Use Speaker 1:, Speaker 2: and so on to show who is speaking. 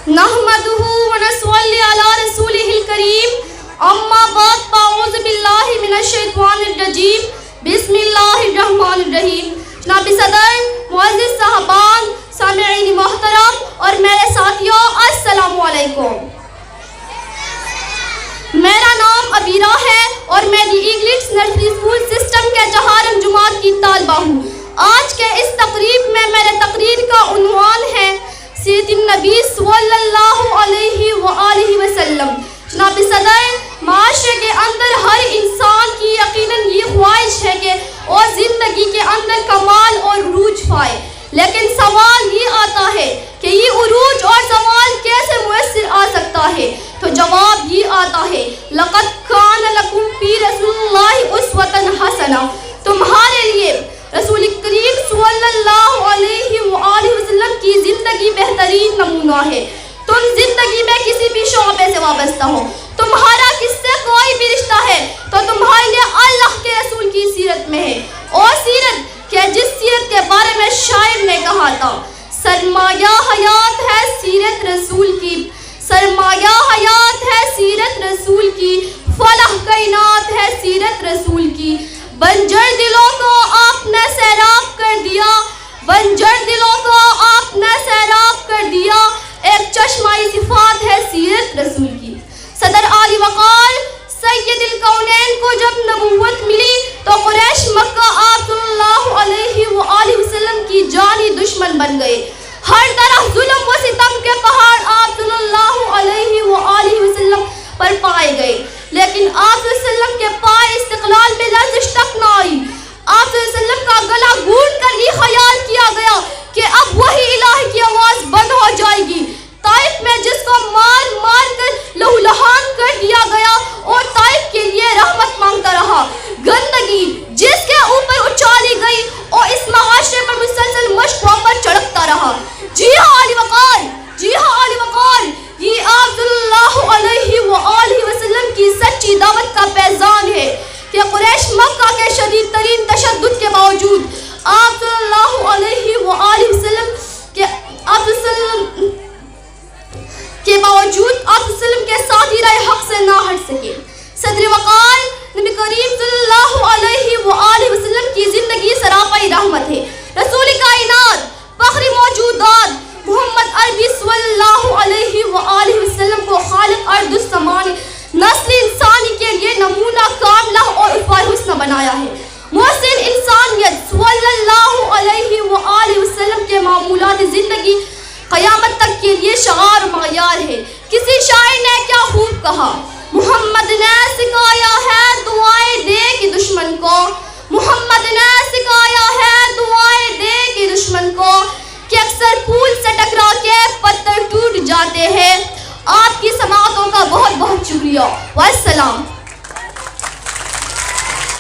Speaker 1: نحمدہ ونصلی علی رسولہ الکریم اما بعد فاعوذ باللہ من الشیطان الرجیم بسم اللہ الرحمن الرحیم۔ جناب صدر، معزز صاحبان، سامعین محترم اور میرے ساتھیوں، السلام علیکم۔ میرا نام عبیرہ ہے اور میں دی ایگلٹس نرسری اسکول سسٹم کے چہارم جماعت کی طالبہ ہوں۔ آج کے اس تقریب میں میرے تقریر کا عنوان ہے سیرت النبی صلی اللہ علیہ وآلہ وسلم۔ جناب صدر، معاشرے کے اندر ہر انسان کی یقیناً یہ خواہش ہے کہ وہ زندگی کے اندر کمال اور عروج پائے، لیکن سوال یہ آتا ہے کہ یہ عروج اور زوال کیسے میسر آ سکتا ہے؟ تو جواب یہ آتا ہے لَقَدْ كَانَ لَكُمْ فِي رَسُولِ اللَّهِ أُسْوَةٌ حَسَنَةٌ۔ تمہارے لیے رسول کریم صلی اللہ علیہ وآلہ وسلم کی زندگی بہترین نمونہ ہے۔ تم زندگی میں کسی بھی شعبے سے وابستہ ہو، تمہارا کس سے کوئی بھی رشتہ ہے تو تمہارے لیے اللہ کے رسول کی سیرت میں ہے، اور سیرت کہ جس سیرت کے بارے میں شاعر نے کہا تھا سرمایہ حیات ہے سیرت رسول کی، سرمایہ حیات ہے سیرت رسول کی، فلاح کائنات ہے سیرت رسول کی۔ بنجر دلوں کو آپ نے سیراب کر دیا، بنجر دلوں کو آپ نے سیراب کر دیا، ایک چشمائی صفات ہے سیرت رسول کی۔ صدر عالی وقار سید الکونین کو جب نبوت ملی تو قریش مکہ آپ صلی اللہ علیہ وآلہ وسلم کی جانی دشمن بن گئے۔ ہر طرف ظلم و ستم کے پہاڑ آپ صلی اللہ علیہ وآلہ وسلم پر پائے گئے، لیکن آپ صلی اللہ علیہ وسلم کے پائے استقلال میں لرزش تک نہ آئی۔ آپ صلی اللہ علیہ وسلم کا گلا گھونٹ کر یہ خیال کیا گیا کہ اب وہی الہی کی آواز بند ہو جائے گی۔ طائف میں جس کو مار مار کر لہو لہان کر دیا گیا اور طائف کے لیے رحمت مانگتا رہا، گندگی جس کے اوپر اچھالی گئی اور اس معاشرے پر مسلسل مشقوں پر چڑھتا رہا۔ جی ہاں علی وقار، جی ہاں علی وقار، یہ آپ صلی اللہ علیہ وآلہ وسلم کی سچی دعوت کا پیغام ہے کہ قریش مکہ کے شدید ترین تشدد کے باوجود آپ صلی اللہ علیہ وآلہ وسلم کے ساتھ ہی رہے حق سے نہ ہٹ سکے۔ صدر وقار نبی کریم صلی اللہ علیہ وآلہ وسلم کی زندگی سراپائی رحمت ہے۔ رسول کائنات، فخر موجودات محمد عربی صلی اللہ علیہ وآلہ وسلم کو خالق ارض السمان نسل انسانی کے لیے نمونہ کاملہ اور اسوہ حسنہ بنایا ہے۔ محسن انسانیت صلی اللہ علیہ وآلہ وسلم کے معمولات زندگی قیامت تک کے لیے شعار و معیار ہے۔ کسی شاعر نے کیا خوب کہا، محمد نے سکھایا ہے دعائیں دے کے دشمن کو، محمد نے سکھایا ہے دعائیں دے کے دشمن کو، کہ اکثر پھول سے ٹکرا کے پتھر ٹوٹ جاتے ہیں۔ آپ کی سماعتوں کا بہت بہت شکریہ، والسلام۔